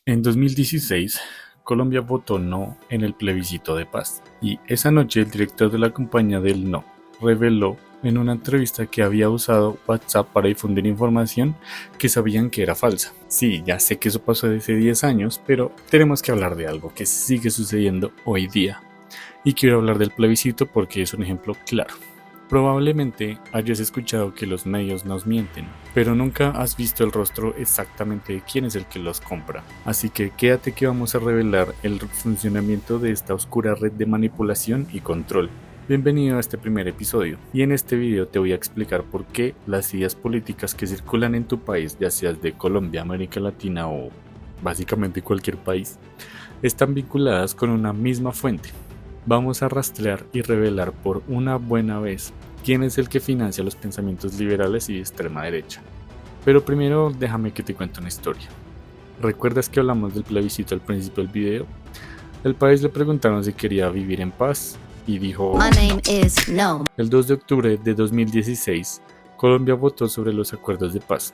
En 2016, Colombia votó no en el plebiscito de paz, y esa noche el director de la campaña del no reveló en una entrevista que había usado WhatsApp para difundir información que sabían que era falsa. Sí, ya sé que eso pasó desde 10 años, pero tenemos que hablar de algo que sigue sucediendo hoy día. Y quiero hablar del plebiscito porque es un ejemplo claro. Probablemente hayas escuchado que los medios nos mienten, pero nunca has visto el rostro exactamente de quién es el que los compra. Así que quédate que vamos a revelar el funcionamiento de esta oscura red de manipulación y control. Bienvenido a este primer episodio, y en este video te voy a explicar por qué las ideas políticas que circulan en tu país, ya seas de Colombia, América Latina o básicamente cualquier país, están vinculadas con una misma fuente. Vamos a rastrear y revelar por una buena vez quién es el que financia los pensamientos liberales y de extrema derecha. Pero primero déjame que te cuente una historia. ¿Recuerdas que hablamos del plebiscito al principio del video? El país le preguntaron si quería vivir en paz y dijo: My name is no. El 2 de octubre de 2016, Colombia votó sobre los acuerdos de paz.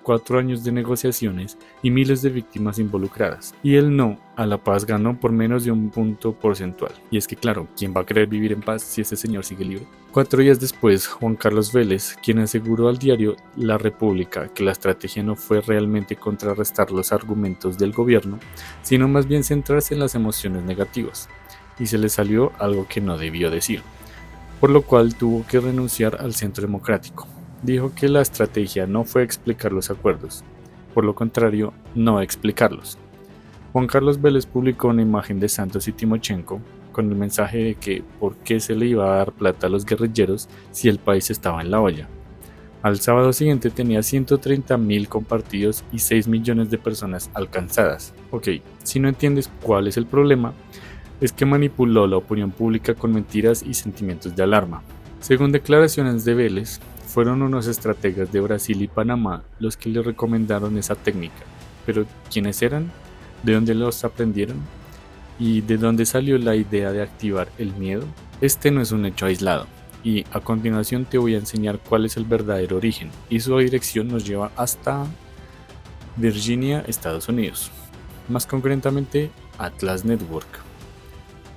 4 años de negociaciones y miles de víctimas involucradas. Y el no a la paz ganó por menos de un punto porcentual. Y es que claro, ¿quién va a querer vivir en paz si ese señor sigue libre? 4 días después, Juan Carlos Vélez, quien aseguró al diario La República que la estrategia no fue realmente contrarrestar los argumentos del gobierno, sino más bien centrarse en las emociones negativas. Y se le salió algo que no debió decir, por lo cual tuvo que renunciar al Centro Democrático. Dijo que la estrategia no fue explicar los acuerdos, por lo contrario, no explicarlos. Juan Carlos Vélez publicó una imagen de Santos y Timochenko con el mensaje de que por qué se le iba a dar plata a los guerrilleros si el país estaba en la olla. Al sábado siguiente tenía 130.000 compartidos y 6 millones de personas alcanzadas. Ok, si no entiendes cuál es el problema, es que manipuló la opinión pública con mentiras y sentimientos de alarma. Según declaraciones de Vélez, fueron unos estrategas de Brasil y Panamá los que le recomendaron esa técnica. Pero ¿quiénes eran? ¿De dónde los aprendieron? ¿Y de dónde salió la idea de activar el miedo? Este no es un hecho aislado, y a continuación te voy a enseñar cuál es el verdadero origen, y su dirección nos lleva hasta Virginia, Estados Unidos. Más concretamente, Atlas Network.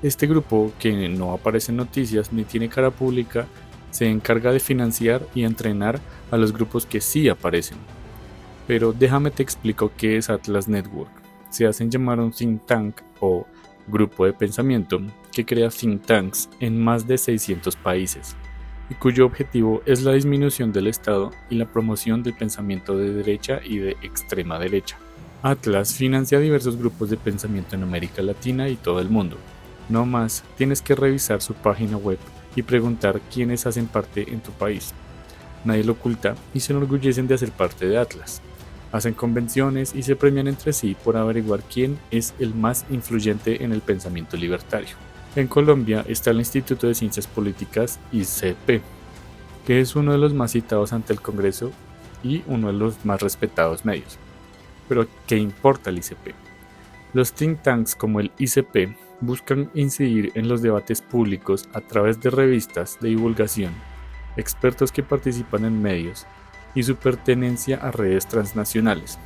Este grupo, que no aparece en noticias ni tiene cara pública, se encarga de financiar y entrenar a los grupos que sí aparecen. Pero déjame te explico qué es Atlas Network. Se hacen llamar un think tank o grupo de pensamiento que crea think tanks en más de 600 países y cuyo objetivo es la disminución del Estado y la promoción del pensamiento de derecha y de extrema derecha. Atlas financia diversos grupos de pensamiento en América Latina y todo el mundo. No más, tienes que revisar su página web y preguntar quiénes hacen parte en tu país. Nadie lo oculta y se enorgullecen de hacer parte de Atlas. Hacen convenciones y se premian entre sí por averiguar quién es el más influyente en el pensamiento libertario. En Colombia está el Instituto de Ciencias Políticas ICP, que es uno de los más citados ante el Congreso y uno de los más respetados medios. Pero ¿qué importa el ICP? Los think tanks como el ICP buscan incidir en los debates públicos a través de revistas de divulgación, expertos que participan en medios y su pertenencia a redes transnacionales.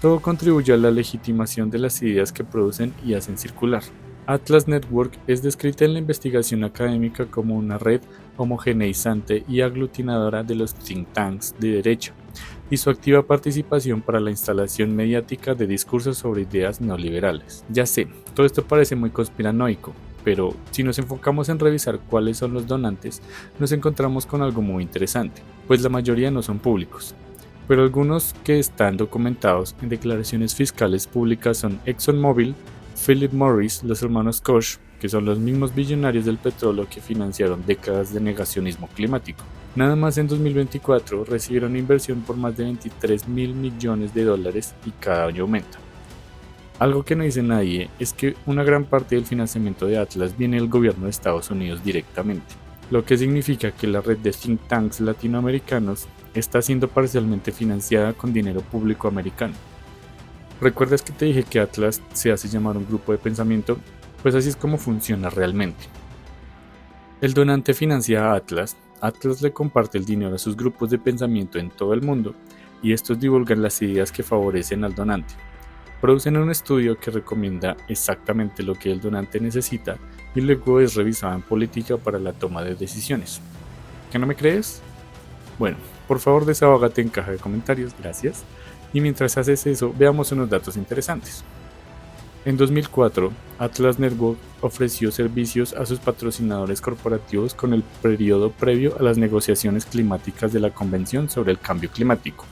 Todo contribuye a la legitimación de las ideas que producen y hacen circular. Atlas Network es descrita en la investigación académica como una red homogeneizante y aglutinadora de los think tanks de derecha, y su activa participación para la instalación mediática de discursos sobre ideas neoliberales. Ya sé, todo esto parece muy conspiranoico, pero si nos enfocamos en revisar cuáles son los donantes, nos encontramos con algo muy interesante, pues la mayoría no son públicos. Pero algunos que están documentados en declaraciones fiscales públicas son ExxonMobil, Philip Morris, los hermanos Koch, que son los mismos billonarios del petróleo que financiaron décadas de negacionismo climático. Nada más en 2024 recibieron inversión por más de 23.000 millones de dólares y cada año aumenta. Algo que no dice nadie es que una gran parte del financiamiento de Atlas viene del gobierno de Estados Unidos directamente, lo que significa que la red de think tanks latinoamericanos está siendo parcialmente financiada con dinero público americano. ¿Recuerdas que te dije que Atlas se hace llamar un grupo de pensamiento? Pues así es como funciona realmente. El donante financia a Atlas, Atlas le comparte el dinero a sus grupos de pensamiento en todo el mundo y estos divulgan las ideas que favorecen al donante. Producen un estudio que recomienda exactamente lo que el donante necesita y luego es revisado en política para la toma de decisiones. ¿Que no me crees? Bueno, por favor desahógate en caja de comentarios, gracias. Y mientras haces eso, veamos unos datos interesantes. En 2004, Atlas Network ofreció servicios a sus patrocinadores corporativos con el periodo previo a las negociaciones climáticas de la Convención sobre el Cambio Climático,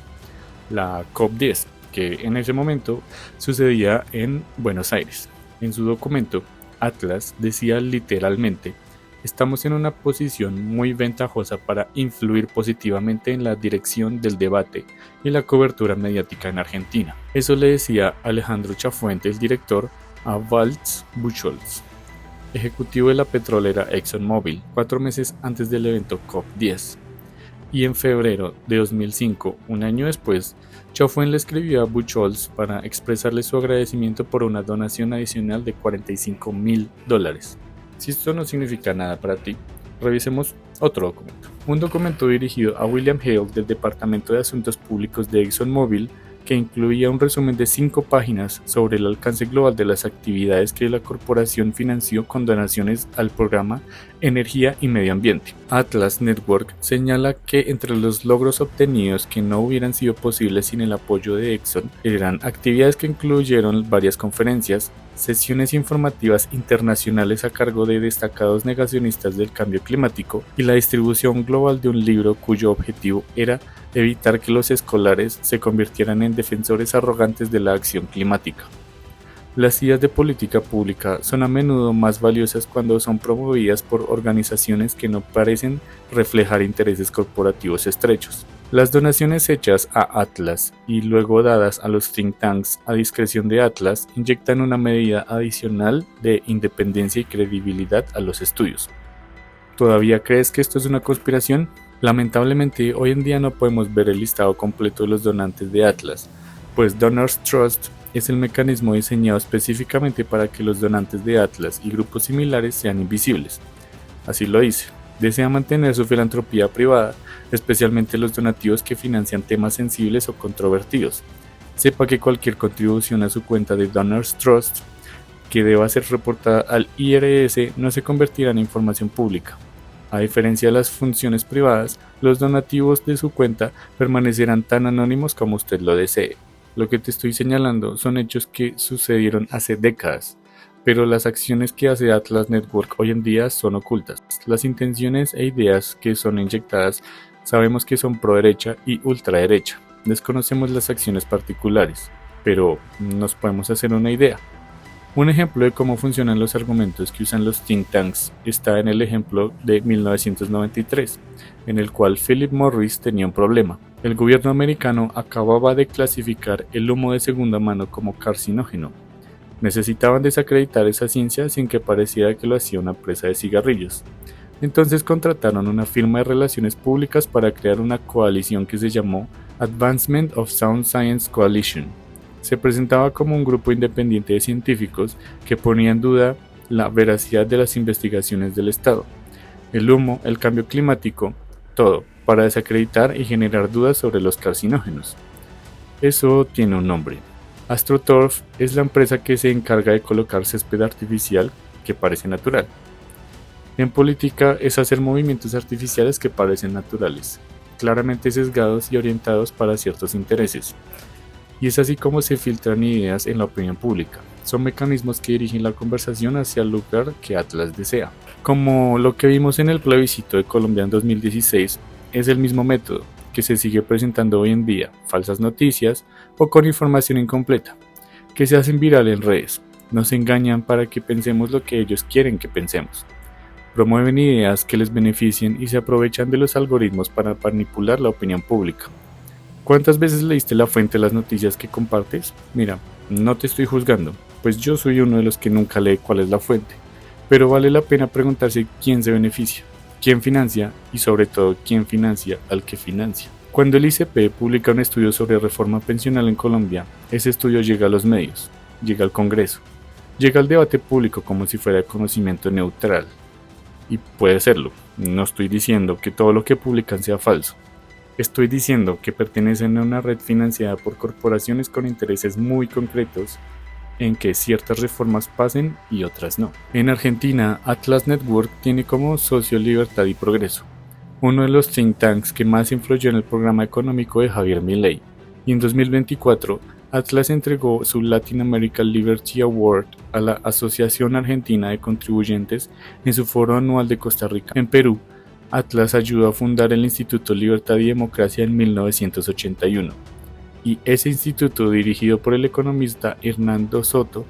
la COP10, que en ese momento sucedía en Buenos Aires. En su documento, Atlas decía literalmente: estamos en una posición muy ventajosa para influir positivamente en la dirección del debate y la cobertura mediática en Argentina. Eso le decía Alejandro Chafuente, el director, a Waltz Buchholz, ejecutivo de la petrolera ExxonMobil, 4 meses antes del evento COP10. Y en febrero de 2005, un año después, Chaufuen le escribió a Buchholz para expresarle su agradecimiento por una donación adicional de $45,000. Si esto no significa nada para ti, revisemos otro documento. Un documento dirigido a William Hale del Departamento de Asuntos Públicos de ExxonMobil, que incluía un resumen de 5 páginas sobre el alcance global de las actividades que la corporación financió con donaciones al programa Energía y Medio Ambiente. Atlas Network señala que entre los logros obtenidos que no hubieran sido posibles sin el apoyo de Exxon eran actividades que incluyeron varias conferencias, sesiones informativas internacionales a cargo de destacados negacionistas del cambio climático y la distribución global de un libro cuyo objetivo era evitar que los escolares se convirtieran en defensores arrogantes de la acción climática. Las ideas de política pública son a menudo más valiosas cuando son promovidas por organizaciones que no parecen reflejar intereses corporativos estrechos. Las donaciones hechas a Atlas y luego dadas a los think tanks a discreción de Atlas inyectan una medida adicional de independencia y credibilidad a los estudios. ¿Todavía crees que esto es una conspiración? Lamentablemente, hoy en día no podemos ver el listado completo de los donantes de Atlas, pues Donors Trust es el mecanismo diseñado específicamente para que los donantes de Atlas y grupos similares sean invisibles. Así lo dice: desea mantener su filantropía privada, especialmente los donativos que financian temas sensibles o controvertidos. Sepa que cualquier contribución a su cuenta de Donors Trust que deba ser reportada al IRS no se convertirá en información pública. A diferencia de las funciones privadas, los donativos de su cuenta permanecerán tan anónimos como usted lo desee. Lo que te estoy señalando son hechos que sucedieron hace décadas, pero las acciones que hace Atlas Network hoy en día son ocultas. Las intenciones e ideas que son inyectadas sabemos que son pro derecha y ultraderecha. Desconocemos las acciones particulares, pero nos podemos hacer una idea. Un ejemplo de cómo funcionan los argumentos que usan los think tanks está en el ejemplo de 1993, en el cual Philip Morris tenía un problema. El gobierno americano acababa de clasificar el humo de segunda mano como carcinógeno. Necesitaban desacreditar esa ciencia sin que pareciera que lo hacía una empresa de cigarrillos. Entonces contrataron una firma de relaciones públicas para crear una coalición que se llamó Advancement of Sound Science Coalition. Se presentaba como un grupo independiente de científicos que ponía en duda la veracidad de las investigaciones del Estado, el humo, el cambio climático, todo, para desacreditar y generar dudas sobre los carcinógenos. Eso tiene un nombre. AstroTurf es la empresa que se encarga de colocar césped artificial que parece natural. En política es hacer movimientos artificiales que parecen naturales, claramente sesgados y orientados para ciertos intereses. Y es así como se filtran ideas en la opinión pública. Son mecanismos que dirigen la conversación hacia el lugar que Atlas desea. Como lo que vimos en el plebiscito de Colombia en 2016, es el mismo método que se sigue presentando hoy en día: falsas noticias o con información incompleta, que se hacen viral en redes. Nos engañan para que pensemos lo que ellos quieren que pensemos. Promueven ideas que les beneficien y se aprovechan de los algoritmos para manipular la opinión pública. ¿Cuántas veces leíste la fuente de las noticias que compartes? Mira, no te estoy juzgando, pues yo soy uno de los que nunca lee cuál es la fuente, pero vale la pena preguntarse quién se beneficia, quién financia y sobre todo quién financia al que financia. Cuando el ICP publica un estudio sobre reforma pensional en Colombia, ese estudio llega a los medios, llega al Congreso, llega al debate público como si fuera de conocimiento neutral. Y puede serlo, no estoy diciendo que todo lo que publican sea falso. Estoy diciendo que pertenecen a una red financiada por corporaciones con intereses muy concretos en que ciertas reformas pasen y otras no. En Argentina, Atlas Network tiene como socio Libertad y Progreso, uno de los think tanks que más influyó en el programa económico de Javier Milei, y en 2024 Atlas entregó su Latin American Liberty Award a la Asociación Argentina de Contribuyentes en su foro anual de Costa Rica. En Perú, Atlas ayudó a fundar el Instituto Libertad y Democracia en 1981, y ese instituto, dirigido por el economista Hernando Soto,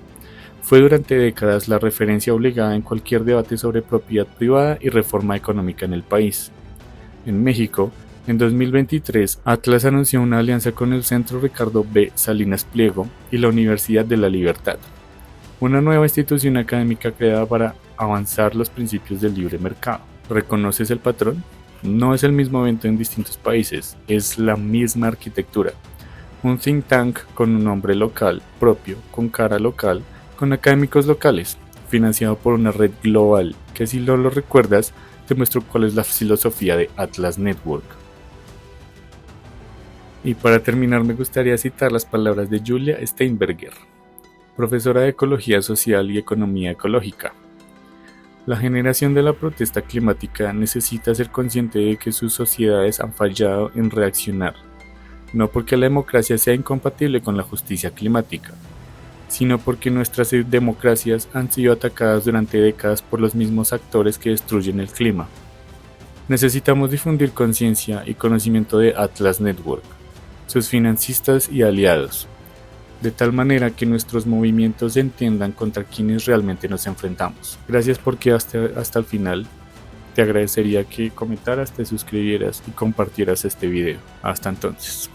fue durante décadas la referencia obligada en cualquier debate sobre propiedad privada y reforma económica en el país. En México, en 2023, Atlas anunció una alianza con el Centro Ricardo B. Salinas Pliego y la Universidad de la Libertad, una nueva institución académica creada para avanzar los principios del libre mercado. ¿Reconoces el patrón? No es el mismo evento en distintos países, es la misma arquitectura. Un think tank con un nombre local, propio, con cara local, con académicos locales, financiado por una red global, que si no lo recuerdas, te muestro cuál es la filosofía de Atlas Network. Y para terminar me gustaría citar las palabras de Julia Steinberger, profesora de Ecología Social y Economía Ecológica. La generación de la protesta climática necesita ser consciente de que sus sociedades han fallado en reaccionar, no porque la democracia sea incompatible con la justicia climática, sino porque nuestras democracias han sido atacadas durante décadas por los mismos actores que destruyen el clima. Necesitamos difundir conciencia y conocimiento de Atlas Network, sus financistas y aliados, de tal manera que nuestros movimientos se entiendan contra quienes realmente nos enfrentamos. Gracias por quedarte hasta el final. Te agradecería que comentaras, te suscribieras y compartieras este video. Hasta entonces.